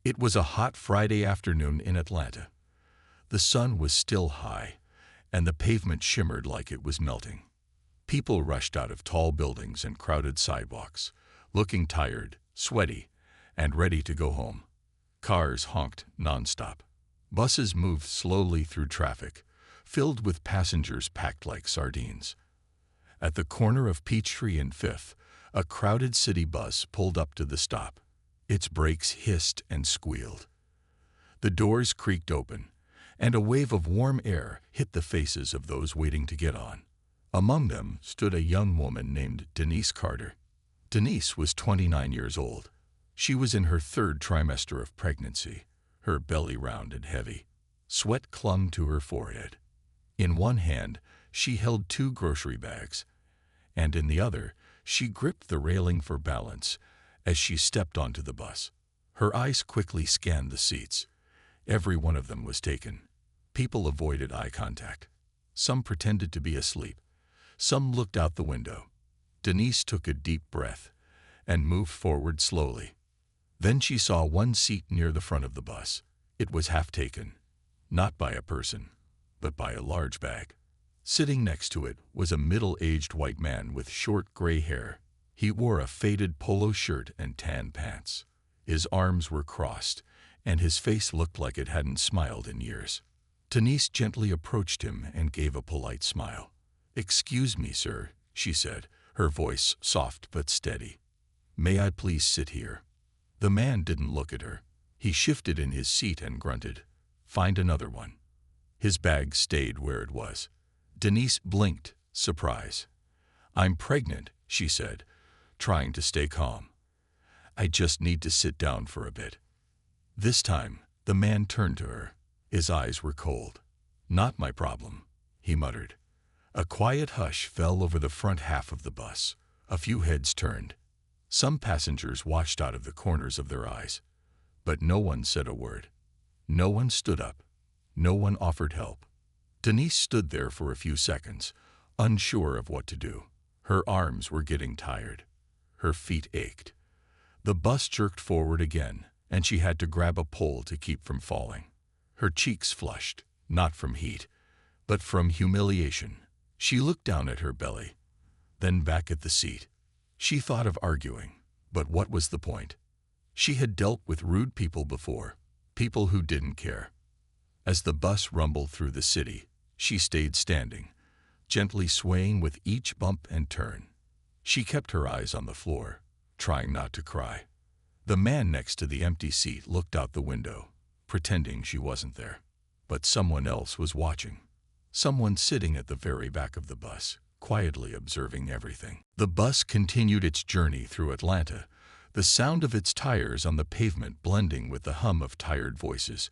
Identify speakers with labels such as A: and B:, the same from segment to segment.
A: It was a hot Friday afternoon in Atlanta. The sun was still high, and the pavement shimmered like it was melting. People rushed out of tall buildings and crowded sidewalks, looking tired, sweaty, and ready to go home. Cars honked nonstop. Buses moved slowly through traffic, filled with passengers packed like sardines. At the corner of Peachtree and Fifth, a crowded city bus pulled up to the stop. Its brakes hissed and squealed. The doors creaked open, and a wave of warm air hit the faces of those waiting to get on. Among them stood a young woman named Denise Carter. Denise was 29 years old. She was in her third trimester of pregnancy, her belly round and heavy. Sweat clung to her forehead. In one hand, she held 2 grocery bags, and in the other, she gripped the railing for balance as she stepped onto the bus. Her eyes quickly scanned the seats. Every one of them was taken. People avoided eye contact. Some pretended to be asleep. Some looked out the window. Denise took a deep breath and moved forward slowly. Then she saw one seat near the front of the bus. It was half taken, not by a person, but by a large bag. Sitting next to it was a middle-aged white man with short gray hair. He wore a faded polo shirt and tan pants. His arms were crossed, and his face looked like it hadn't smiled in years. Denise gently approached him and gave a polite smile. "Excuse me, sir," she said, her voice soft but steady. "May I please sit here?" The man didn't look at her. He shifted in his seat and grunted, "Find another one." His bag stayed where it was. Denise blinked, surprise. "I'm pregnant," she said, trying to stay calm. "I just need to sit down for a bit." This time, the man turned to her. His eyes were cold. "Not my problem," he muttered. A quiet hush fell over the front half of the bus. A few heads turned. Some passengers watched out of the corners of their eyes. But no one said a word. No one stood up. No one offered help. Denise stood there for a few seconds, unsure of what to do. Her arms were getting tired. Her feet ached. The bus jerked forward again, and she had to grab a pole to keep from falling. Her cheeks flushed, not from heat, but from humiliation. She looked down at her belly, then back at the seat. She thought of arguing, but what was the point? She had dealt with rude people before, people who didn't care. As the bus rumbled through the city, she stayed standing, gently swaying with each bump and turn. She kept her eyes on the floor, trying not to cry. The man next to the empty seat looked out the window, pretending she wasn't there. But someone else was watching. Someone sitting at the very back of the bus, quietly observing everything. The bus continued its journey through Atlanta, the sound of its tires on the pavement blending with the hum of tired voices.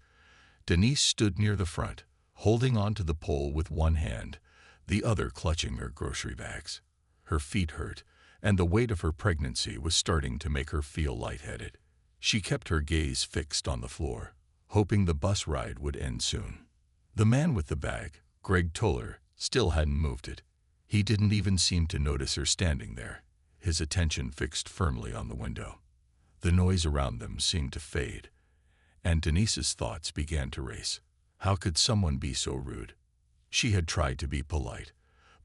A: Denise stood near the front, holding on to the pole with one hand, the other clutching her grocery bags. Her feet hurt, and the weight of her pregnancy was starting to make her feel lightheaded. She kept her gaze fixed on the floor, hoping the bus ride would end soon. The man with the bag, Greg Toller, still hadn't moved it. He didn't even seem to notice her standing there, his attention fixed firmly on the window. The noise around them seemed to fade, and Denise's thoughts began to race. How could someone be so rude? She had tried to be polite,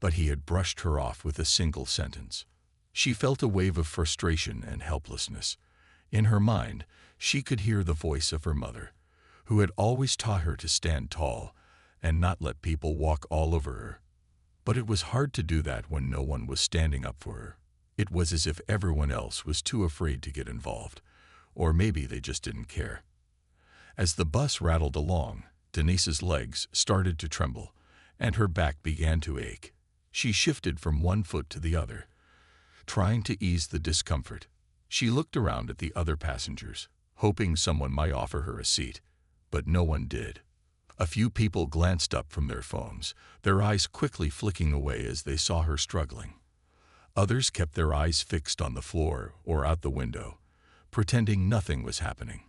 A: but he had brushed her off with a single sentence. She felt a wave of frustration and helplessness. In her mind, she could hear the voice of her mother, who had always taught her to stand tall and not let people walk all over her. But it was hard to do that when no one was standing up for her. It was as if everyone else was too afraid to get involved, or maybe they just didn't care. As the bus rattled along, Denise's legs started to tremble, and her back began to ache. She shifted from one foot to the other, trying to ease the discomfort. She looked around at the other passengers, hoping someone might offer her a seat, but no one did. A few people glanced up from their phones, their eyes quickly flicking away as they saw her struggling. Others kept their eyes fixed on the floor or out the window, pretending nothing was happening.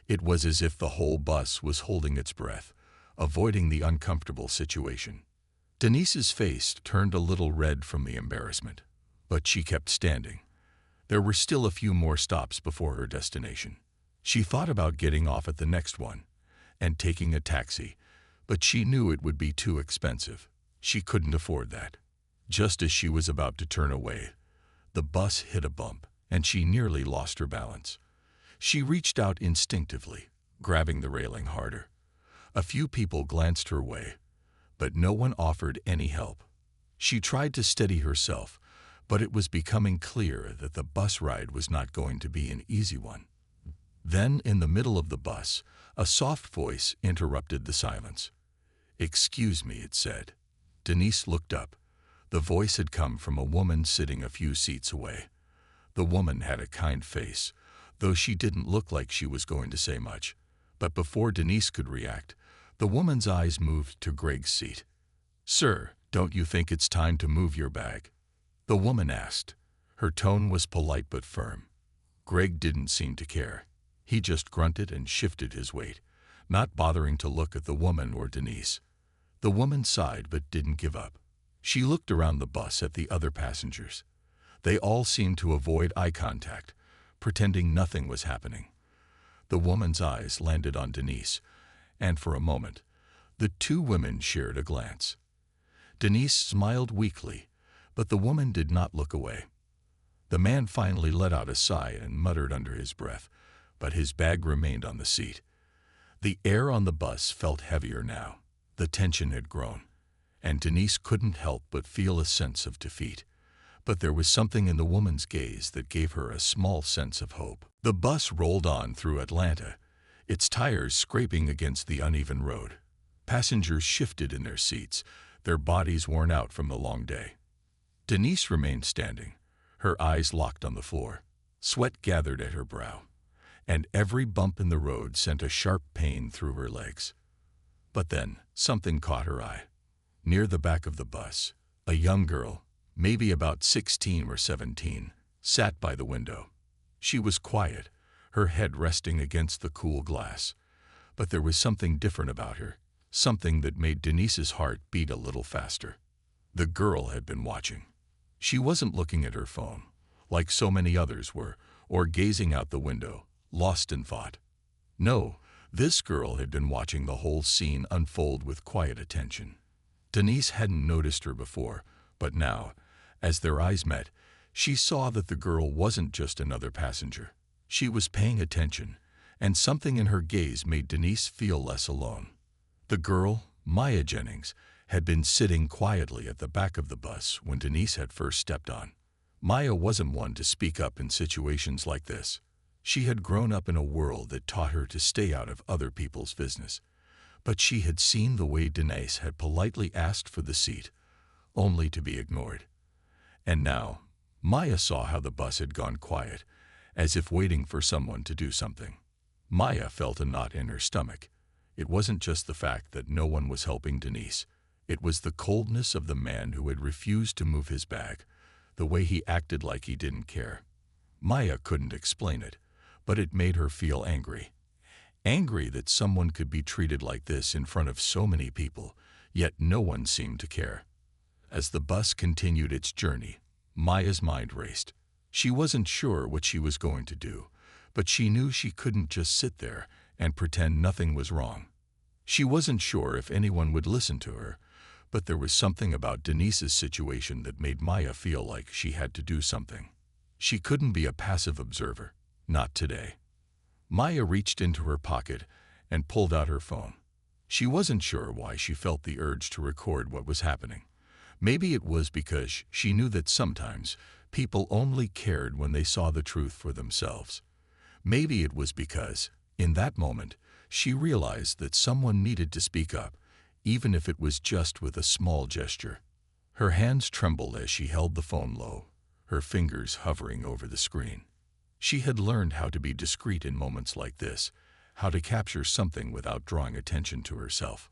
A: It was as if the whole bus was holding its breath, avoiding the uncomfortable situation. Denise's face turned a little red from the embarrassment, but she kept standing. There were still a few more stops before her destination. She thought about getting off at the next one and taking a taxi, but she knew it would be too expensive. She couldn't afford that. Just as she was about to turn away, the bus hit a bump, and she nearly lost her balance. She reached out instinctively, grabbing the railing harder. A few people glanced her way, but no one offered any help. She tried to steady herself, but it was becoming clear that the bus ride was not going to be an easy one. Then, in the middle of the bus, a soft voice interrupted the silence. "Excuse me," it said. Denise looked up. The voice had come from a woman sitting a few seats away. The woman had a kind face, though she didn't look like she was going to say much. But before Denise could react, the woman's eyes moved to Greg's seat. "Sir, don't you think it's time to move your bag?" the woman asked. Her tone was polite but firm. Greg didn't seem to care. He just grunted and shifted his weight, not bothering to look at the woman or Denise. The woman sighed but didn't give up. She looked around the bus at the other passengers. They all seemed to avoid eye contact, pretending nothing was happening. The woman's eyes landed on Denise, and for a moment, the two women shared a glance. Denise smiled weakly, but the woman did not look away. The man finally let out a sigh and muttered under his breath, but his bag remained on the seat. The air on the bus felt heavier now. The tension had grown, and Denise couldn't help but feel a sense of defeat. But there was something in the woman's gaze that gave her a small sense of hope. The bus rolled on through Atlanta, its tires scraping against the uneven road. Passengers shifted in their seats, their bodies worn out from the long day. Denise remained standing, her eyes locked on the floor. Sweat gathered at her brow, and every bump in the road sent a sharp pain through her legs. But then something caught her eye. Near the back of the bus, a young girl, maybe about 16 or 17, sat by the window. She was quiet, her head resting against the cool glass. But there was something different about her, something that made Denise's heart beat a little faster. The girl had been watching. She wasn't looking at her phone, like so many others were, or gazing out the window, lost in thought. No, this girl had been watching the whole scene unfold with quiet attention. Denise hadn't noticed her before, but now, as their eyes met, she saw that the girl wasn't just another passenger. She was paying attention, and something in her gaze made Denise feel less alone. The girl, Maya Jennings, had been sitting quietly at the back of the bus when Denise had first stepped on. Maya wasn't one to speak up in situations like this. She had grown up in a world that taught her to stay out of other people's business. But she had seen the way Denise had politely asked for the seat, only to be ignored. And now, Maya saw how the bus had gone quiet, as if waiting for someone to do something. Maya felt a knot in her stomach. It wasn't just the fact that no one was helping Denise. It was the coldness of the man who had refused to move his bag, the way he acted like he didn't care. Maya couldn't explain it, but it made her feel angry. Angry that someone could be treated like this in front of so many people, yet no one seemed to care. As the bus continued its journey, Maya's mind raced. She wasn't sure what she was going to do, but she knew she couldn't just sit there and pretend nothing was wrong. She wasn't sure if anyone would listen to her, but there was something about Denise's situation that made Maya feel like she had to do something. She couldn't be a passive observer, not today. Maya reached into her pocket and pulled out her phone. She wasn't sure why she felt the urge to record what was happening. Maybe it was because she knew that sometimes people only cared when they saw the truth for themselves. Maybe it was because, in that moment, she realized that someone needed to speak up, even if it was just with a small gesture. Her hands trembled as she held the phone low, her fingers hovering over the screen. She had learned how to be discreet in moments like this, how to capture something without drawing attention to herself.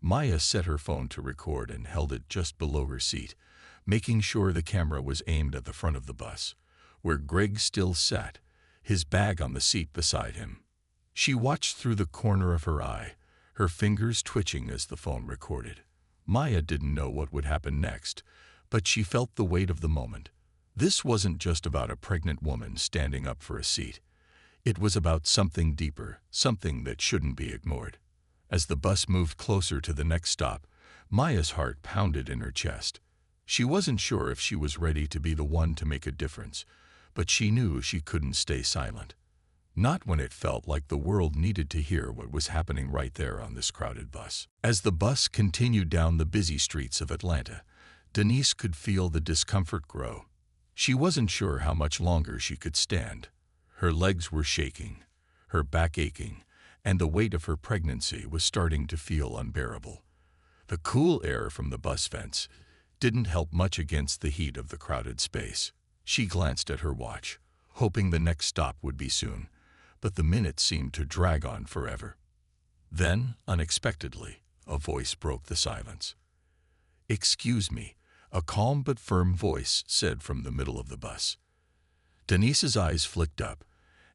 A: Maya set her phone to record and held it just below her seat, making sure the camera was aimed at the front of the bus, where Greg still sat, his bag on the seat beside him. She watched through the corner of her eye, her fingers twitching as the phone recorded. Maya didn't know what would happen next, but she felt the weight of the moment. This wasn't just about a pregnant woman standing up for a seat. It was about something deeper, something that shouldn't be ignored. As the bus moved closer to the next stop, Maya's heart pounded in her chest. She wasn't sure if she was ready to be the one to make a difference, but she knew she couldn't stay silent. Not when it felt like the world needed to hear what was happening right there on this crowded bus. As the bus continued down the busy streets of Atlanta, Denise could feel the discomfort grow. She wasn't sure how much longer she could stand. Her legs were shaking, her back aching, and the weight of her pregnancy was starting to feel unbearable. The cool air from the bus vents didn't help much against the heat of the crowded space. She glanced at her watch, hoping the next stop would be soon, but the minutes seemed to drag on forever. Then, unexpectedly, a voice broke the silence. "Excuse me," a calm but firm voice said from the middle of the bus. Denise's eyes flicked up,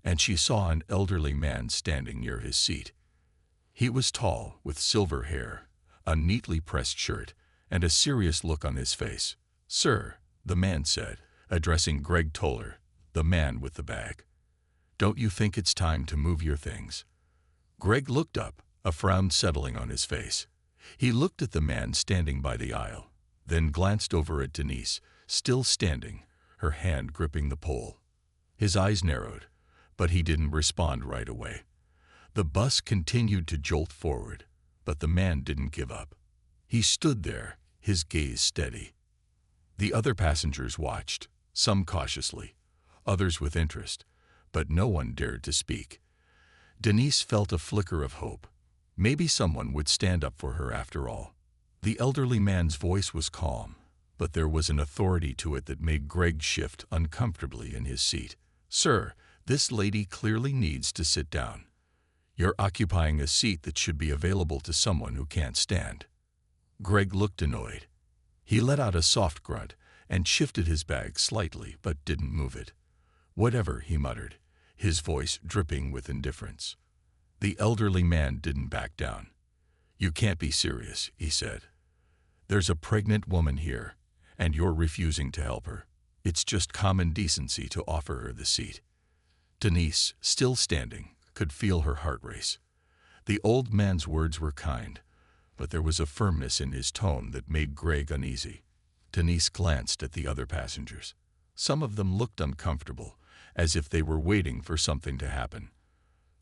A: and she saw an elderly man standing near his seat. He was tall, with silver hair, a neatly pressed shirt, and a serious look on his face. "Sir," the man said, addressing Greg Toller, the man with the bag. "Don't you think it's time to move your things?" Greg looked up, a frown settling on his face. He looked at the man standing by the aisle, then glanced over at Denise, still standing, her hand gripping the pole. His eyes narrowed, but he didn't respond right away. The bus continued to jolt forward, but the man didn't give up. He stood there, his gaze steady. The other passengers watched, some cautiously, others with interest, but no one dared to speak. Denise felt a flicker of hope. Maybe someone would stand up for her after all. The elderly man's voice was calm, but there was an authority to it that made Greg shift uncomfortably in his seat. "Sir, this lady clearly needs to sit down. You're occupying a seat that should be available to someone who can't stand." Greg looked annoyed. He let out a soft grunt and shifted his bag slightly but didn't move it. "Whatever," he muttered, his voice dripping with indifference. The elderly man didn't back down. "You can't be serious," he said. "There's a pregnant woman here, and you're refusing to help her. It's just common decency to offer her the seat." Denise, still standing, could feel her heart race. The old man's words were kind, but there was a firmness in his tone that made Greg uneasy. Denise glanced at the other passengers. Some of them looked uncomfortable, as if they were waiting for something to happen.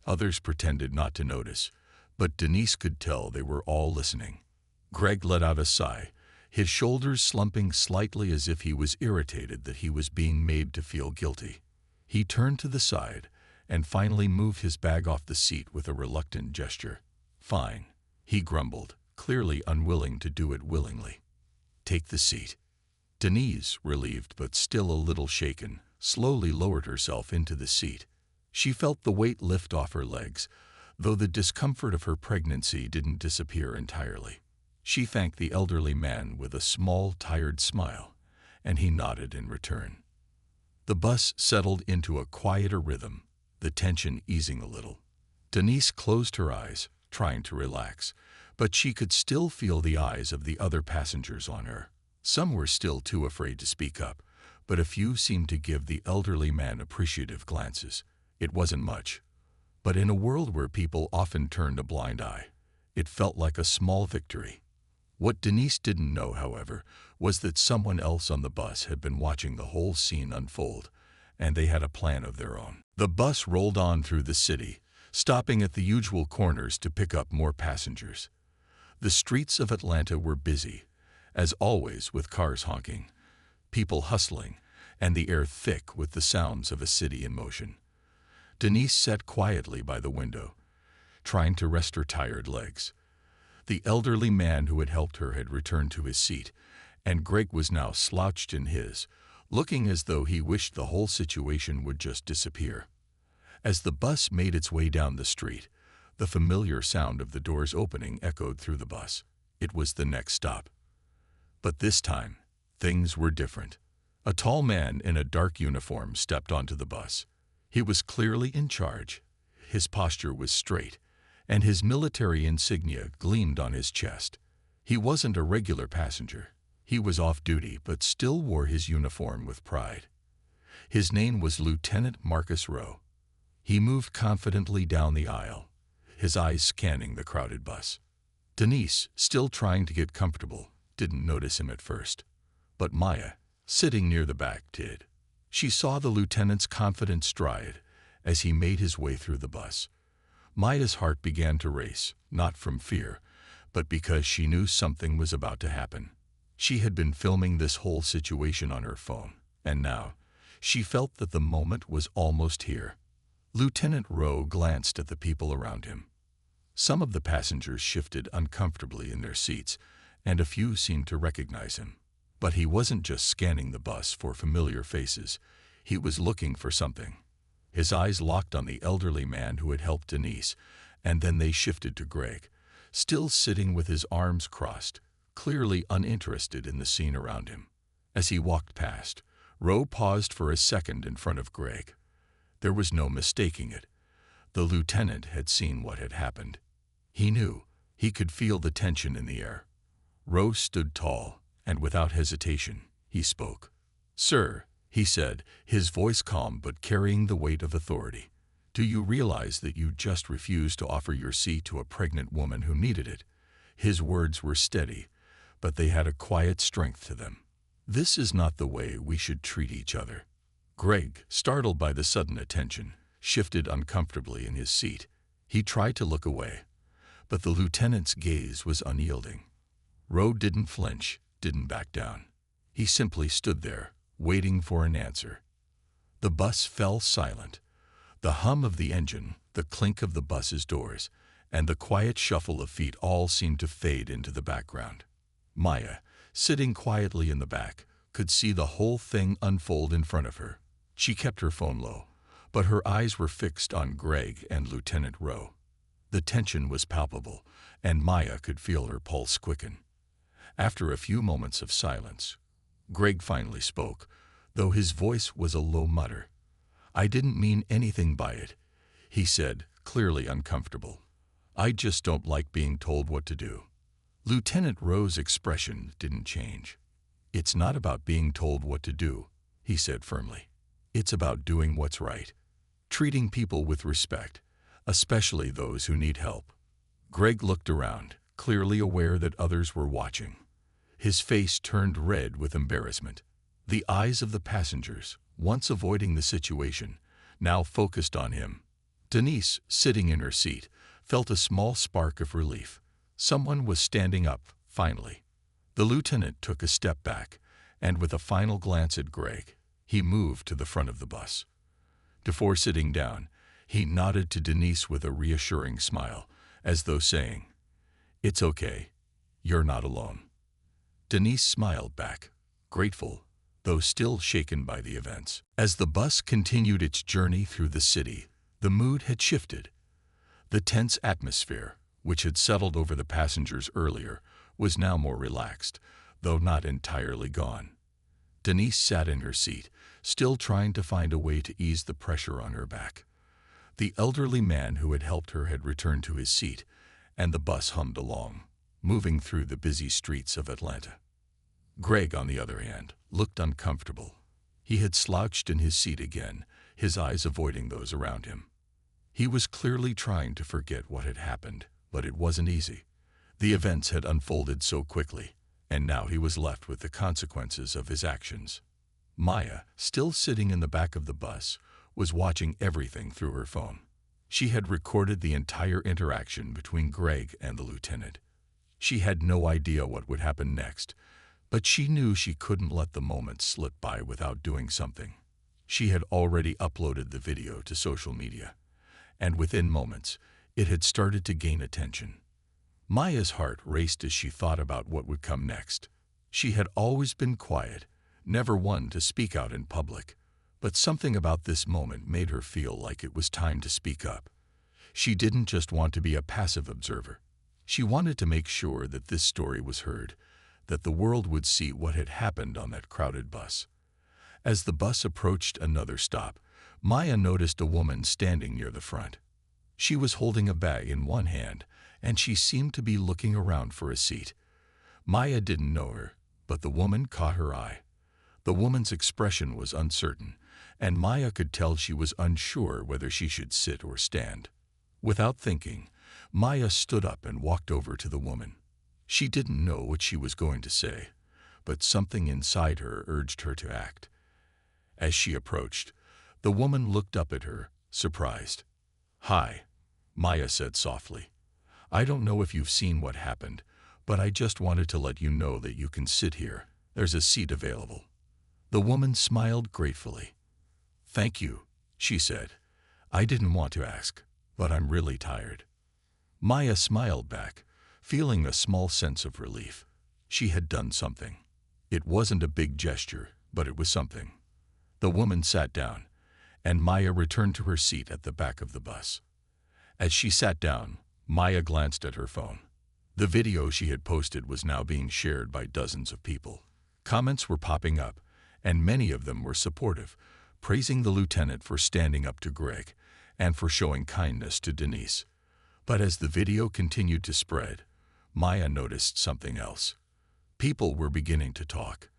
A: Others pretended not to notice, but Denise could tell they were all listening. Greg let out a sigh, his shoulders slumping slightly as if he was irritated that he was being made to feel guilty. He turned to the side and finally moved his bag off the seat with a reluctant gesture. "Fine," he grumbled, clearly unwilling to do it willingly. "Take the seat." Denise, relieved but still a little shaken, slowly lowered herself into the seat. She felt the weight lift off her legs, though the discomfort of her pregnancy didn't disappear entirely. She thanked the elderly man with a small, tired smile, and he nodded in return. The bus settled into a quieter rhythm, the tension easing a little. Denise closed her eyes, trying to relax, but she could still feel the eyes of the other passengers on her. Some were still too afraid to speak up, but a few seemed to give the elderly man appreciative glances. It wasn't much, but in a world where people often turned a blind eye, it felt like a small victory. What Denise didn't know, however, was that someone else on the bus had been watching the whole scene unfold, and they had a plan of their own. The bus rolled on through the city, stopping at the usual corners to pick up more passengers. The streets of Atlanta were busy, as always, with cars honking, people hustling, and the air thick with the sounds of a city in motion. Denise sat quietly by the window, trying to rest her tired legs. The elderly man who had helped her had returned to his seat, and Greg was now slouched in his, looking as though he wished the whole situation would just disappear. As the bus made its way down the street, the familiar sound of the doors opening echoed through the bus. It was the next stop. But this time, things were different. A tall man in a dark uniform stepped onto the bus. He was clearly in charge. His posture was straight, and his military insignia gleamed on his chest. He wasn't a regular passenger. He was off duty, but still wore his uniform with pride. His name was Lieutenant Marcus Rowe. He moved confidently down the aisle, his eyes scanning the crowded bus. Denise, still trying to get comfortable, didn't notice him at first. But Maya, sitting near the back, did. She saw the lieutenant's confident stride as he made his way through the bus. Maya's heart began to race, not from fear, but because she knew something was about to happen. She had been filming this whole situation on her phone, and now she felt that the moment was almost here. Lieutenant Rowe glanced at the people around him. Some of the passengers shifted uncomfortably in their seats, and a few seemed to recognize him. But he wasn't just scanning the bus for familiar faces. He was looking for something. His eyes locked on the elderly man who had helped Denise, and then they shifted to Greg, still sitting with his arms crossed, clearly uninterested in the scene around him. As he walked past, Rowe paused for a second in front of Greg. There was no mistaking it. The lieutenant had seen what had happened. He knew. He could feel the tension in the air. Rowe stood tall, and without hesitation, he spoke. "Sir," he said, his voice calm but carrying the weight of authority, "do you realize that you just refused to offer your seat to a pregnant woman who needed it?" His words were steady, but they had a quiet strength to them. "This is not the way we should treat each other." Greg, startled by the sudden attention, shifted uncomfortably in his seat. He tried to look away, but the lieutenant's gaze was unyielding. Rowe didn't flinch, didn't back down. He simply stood there, waiting for an answer. The bus fell silent. The hum of the engine, the clink of the bus's doors, and the quiet shuffle of feet all seemed to fade into the background. Maya, sitting quietly in the back, could see the whole thing unfold in front of her. She kept her phone low, but her eyes were fixed on Greg and Lieutenant Rowe. The tension was palpable, and Maya could feel her pulse quicken. After a few moments of silence, Greg finally spoke, though his voice was a low mutter. "I didn't mean anything by it," he said, clearly uncomfortable. "I just don't like being told what to do." Lieutenant Rowe's expression didn't change. "It's not about being told what to do," he said firmly. "It's about doing what's right, treating people with respect, especially those who need help." Greg looked around, clearly aware that others were watching. His face turned red with embarrassment. The eyes of the passengers, once avoiding the situation, now focused on him. Denise, sitting in her seat, felt a small spark of relief. Someone was standing up, finally. The lieutenant took a step back, and with a final glance at Greg, he moved to the front of the bus. Before sitting down, he nodded to Denise with a reassuring smile, as though saying, "It's okay. You're not alone." Denise smiled back, grateful, though still shaken by the events. As the bus continued its journey through the city, the mood had shifted. The tense atmosphere, which had settled over the passengers earlier, was now more relaxed, though not entirely gone. Denise sat in her seat, still trying to find a way to ease the pressure on her back. The elderly man who had helped her had returned to his seat, and the bus hummed along, moving through the busy streets of Atlanta. Greg, on the other hand, looked uncomfortable. He had slouched in his seat again, his eyes avoiding those around him. He was clearly trying to forget what had happened, but it wasn't easy. The events had unfolded so quickly, and now he was left with the consequences of his actions. Maya, still sitting in the back of the bus, was watching everything through her phone. She had recorded the entire interaction between Greg and the lieutenant. She had no idea what would happen next, but she knew she couldn't let the moment slip by without doing something. She had already uploaded the video to social media, and within moments, it had started to gain attention. Maya's heart raced as she thought about what would come next. She had always been quiet, never one to speak out in public, but something about this moment made her feel like it was time to speak up. She didn't just want to be a passive observer. She wanted to make sure that this story was heard, that the world would see what had happened on that crowded bus. As the bus approached another stop, Maya noticed a woman standing near the front. She was holding a bag in one hand, and she seemed to be looking around for a seat. Maya didn't know her, but the woman caught her eye. The woman's expression was uncertain, and Maya could tell she was unsure whether she should sit or stand. Without thinking, Maya stood up and walked over to the woman. She didn't know what she was going to say, but something inside her urged her to act. As she approached, the woman looked up at her, surprised. "Hi," Maya said softly. "I don't know if you've seen what happened, but I just wanted to let you know that you can sit here. There's a seat available." The woman smiled gratefully. "Thank you," she said. "I didn't want to ask, but I'm really tired." Maya smiled back, feeling a small sense of relief. She had done something. It wasn't a big gesture, but it was something. The woman sat down, and Maya returned to her seat at the back of the bus. As she sat down, Maya glanced at her phone. The video she had posted was now being shared by dozens of people. Comments were popping up, and many of them were supportive, praising the lieutenant for standing up to Greg and for showing kindness to Denise. But as the video continued to spread, Maya noticed something else. People were beginning to talk.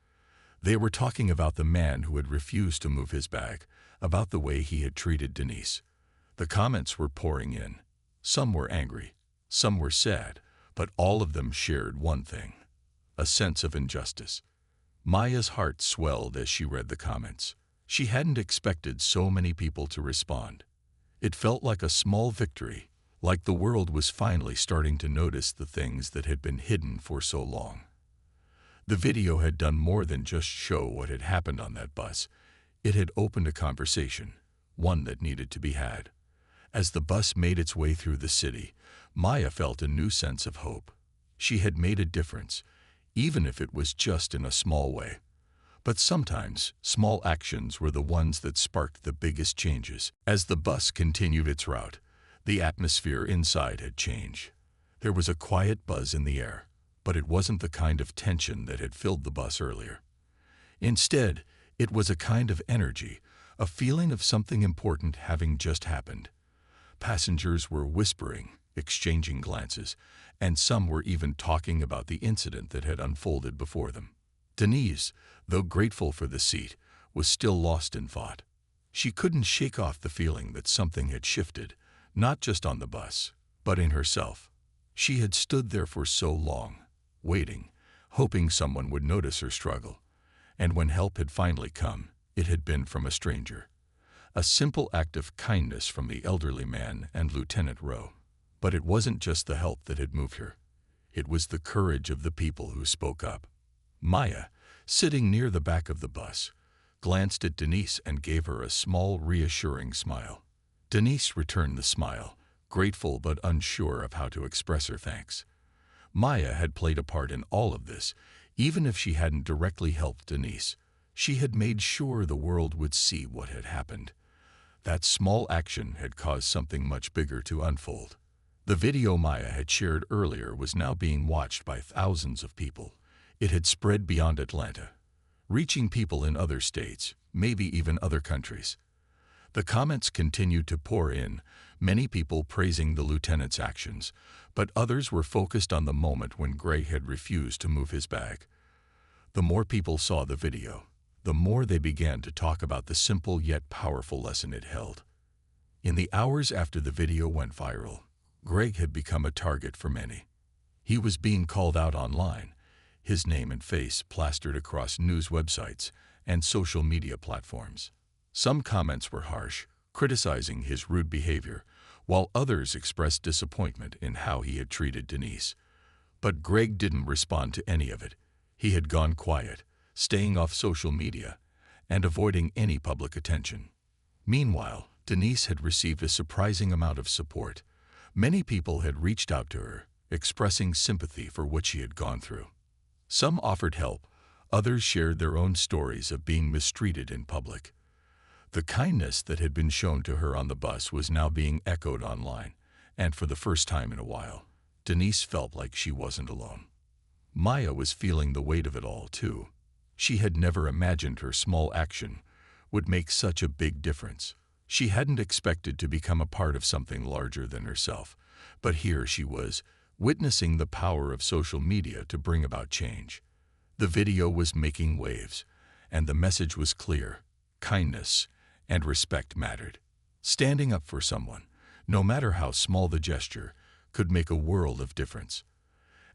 A: They were talking about the man who had refused to move his bag, about the way he had treated Denise. The comments were pouring in. Some were angry, some were sad, but all of them shared one thing: a sense of injustice. Maya's heart swelled as she read the comments. She hadn't expected so many people to respond. It felt like a small victory, like the world was finally starting to notice the things that had been hidden for so long. The video had done more than just show what had happened on that bus. It had opened a conversation, one that needed to be had. As the bus made its way through the city, Maya felt a new sense of hope. She had made a difference, even if it was just in a small way. But sometimes, small actions were the ones that sparked the biggest changes. As the bus continued its route, the atmosphere inside had changed. There was a quiet buzz in the air, but it wasn't the kind of tension that had filled the bus earlier. Instead, it was a kind of energy, a feeling of something important having just happened. Passengers were whispering, exchanging glances, and some were even talking about the incident that had unfolded before them. Denise, though grateful for the seat, was still lost in thought. She couldn't shake off the feeling that something had shifted, not just on the bus, but in herself. She had stood there for so long, waiting, hoping someone would notice her struggle. And when help had finally come, it had been from a stranger. A simple act of kindness from the elderly man and Lieutenant Rowe. But it wasn't just the help that had moved her. It was the courage of the people who spoke up. Maya, sitting near the back of the bus, glanced at Denise and gave her a small, reassuring smile. Denise returned the smile, grateful but unsure of how to express her thanks. Maya had played a part in all of this, even if she hadn't directly helped Denise. She had made sure the world would see what had happened. That small action had caused something much bigger to unfold. The video Maya had shared earlier was now being watched by thousands of people. It had spread beyond Atlanta, reaching people in other states, maybe even other countries. The comments continued to pour in, many people praising the lieutenant's actions, but others were focused on the moment when Gray had refused to move his bag. The more people saw the video, the more they began to talk about the simple yet powerful lesson it held. In the hours after the video went viral, Greg had become a target for many. He was being called out online, his name and face plastered across news websites and social media platforms. Some comments were harsh, criticizing his rude behavior, while others expressed disappointment in how he had treated Denise. But Greg didn't respond to any of it. He had gone quiet, staying off social media and avoiding any public attention. Meanwhile, Denise had received a surprising amount of support. Many people had reached out to her, expressing sympathy for what she had gone through. Some offered help, others shared their own stories of being mistreated in public. The kindness that had been shown to her on the bus was now being echoed online, and for the first time in a while, Denise felt like she wasn't alone. Maya was feeling the weight of it all, too. She had never imagined her small action would make such a big difference. She hadn't expected to become a part of something larger than herself, but here she was, witnessing the power of social media to bring about change. The video was making waves, and the message was clear: kindness and respect mattered. Standing up for someone, no matter how small the gesture, could make a world of difference.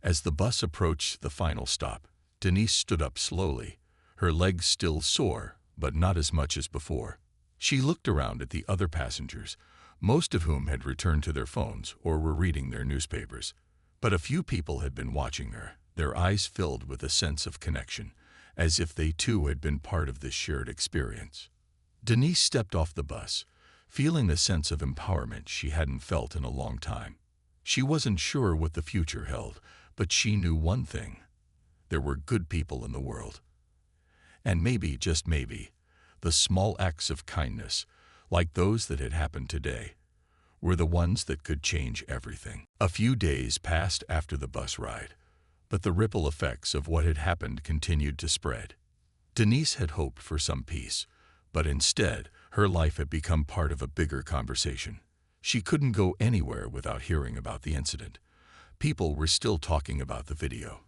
A: As the bus approached the final stop, Denise stood up slowly, her legs still sore, but not as much as before. She looked around at the other passengers, most of whom had returned to their phones or were reading their newspapers. But a few people had been watching her, their eyes filled with a sense of connection, as if they too had been part of this shared experience. Denise stepped off the bus, feeling a sense of empowerment she hadn't felt in a long time. She wasn't sure what the future held, but she knew one thing: there were good people in the world. And maybe, just maybe, the small acts of kindness, like those that had happened today, were the ones that could change everything. A few days passed after the bus ride, but the ripple effects of what had happened continued to spread. Denise had hoped for some peace, but instead, her life had become part of a bigger conversation. She couldn't go anywhere without hearing about the incident. People were still talking about the video,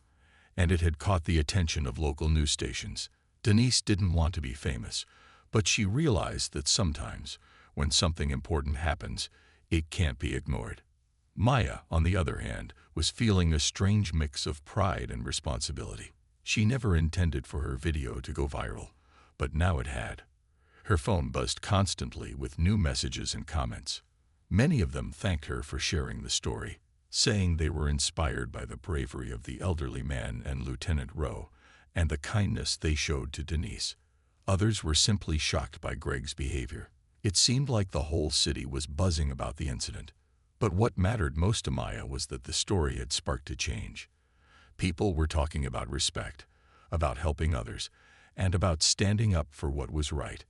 A: and it had caught the attention of local news stations. Denise didn't want to be famous, but she realized that sometimes, when something important happens, it can't be ignored. Maya, on the other hand, was feeling a strange mix of pride and responsibility. She never intended for her video to go viral, but now it had. Her phone buzzed constantly with new messages and comments. Many of them thanked her for sharing the story, saying they were inspired by the bravery of the elderly man and Lieutenant Rowe and the kindness they showed to Denise. Others were simply shocked by Greg's behavior. It seemed like the whole city was buzzing about the incident. But what mattered most to Maya was that the story had sparked a change. People were talking about respect, about helping others, and about standing up for what was right.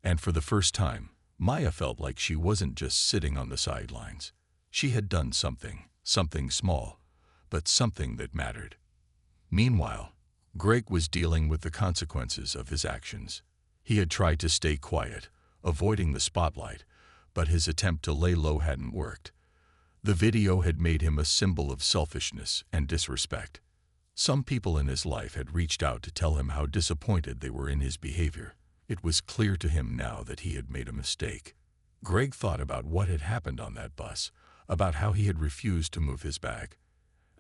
A: And for the first time, Maya felt like she wasn't just sitting on the sidelines. She had done something small, but something that mattered. Meanwhile, Greg was dealing with the consequences of his actions. He had tried to stay quiet, avoiding the spotlight, but his attempt to lay low hadn't worked. The video had made him a symbol of selfishness and disrespect. Some people in his life had reached out to tell him how disappointed they were in his behavior. It was clear to him now that he had made a mistake. Greg thought about what had happened on that bus, about how he had refused to move his bag.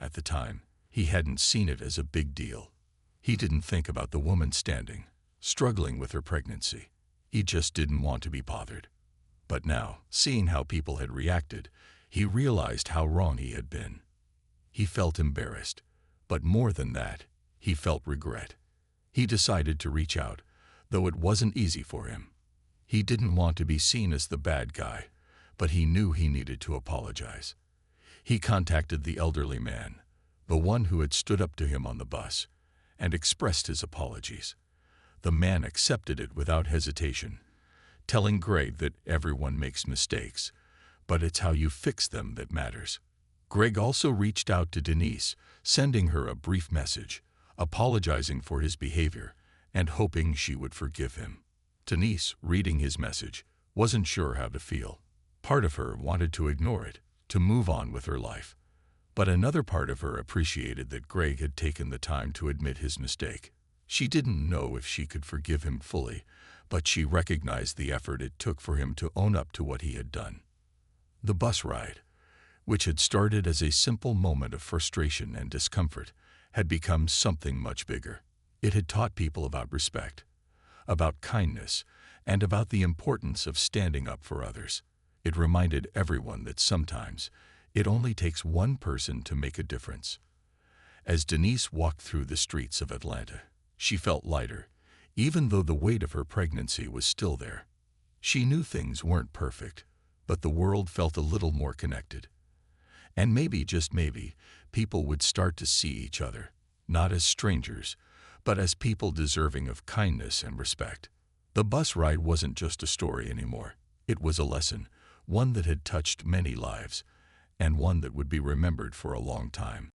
A: At the time, he hadn't seen it as a big deal. He didn't think about the woman standing, struggling with her pregnancy. He just didn't want to be bothered. But now, seeing how people had reacted, he realized how wrong he had been. He felt embarrassed, but more than that, he felt regret. He decided to reach out, though it wasn't easy for him. He didn't want to be seen as the bad guy, but he knew he needed to apologize. He contacted the elderly man, the one who had stood up to him on the bus, and expressed his apologies. The man accepted it without hesitation, telling Greg that everyone makes mistakes, but it's how you fix them that matters. Greg also reached out to Denise, sending her a brief message, apologizing for his behavior and hoping she would forgive him. Denise, reading his message, wasn't sure how to feel. Part of her wanted to ignore it, to move on with her life. But another part of her appreciated that Greg had taken the time to admit his mistake. She didn't know if she could forgive him fully, but she recognized the effort it took for him to own up to what he had done. The bus ride, which had started as a simple moment of frustration and discomfort, had become something much bigger. It had taught people about respect, about kindness, and about the importance of standing up for others. It reminded everyone that sometimes it only takes one person to make a difference. As Denise walked through the streets of Atlanta, she felt lighter, even though the weight of her pregnancy was still there. She knew things weren't perfect, but the world felt a little more connected. And maybe, just maybe, people would start to see each other, not as strangers, but as people deserving of kindness and respect. The bus ride wasn't just a story anymore. It was a lesson, one that had touched many lives, and one that would be remembered for a long time.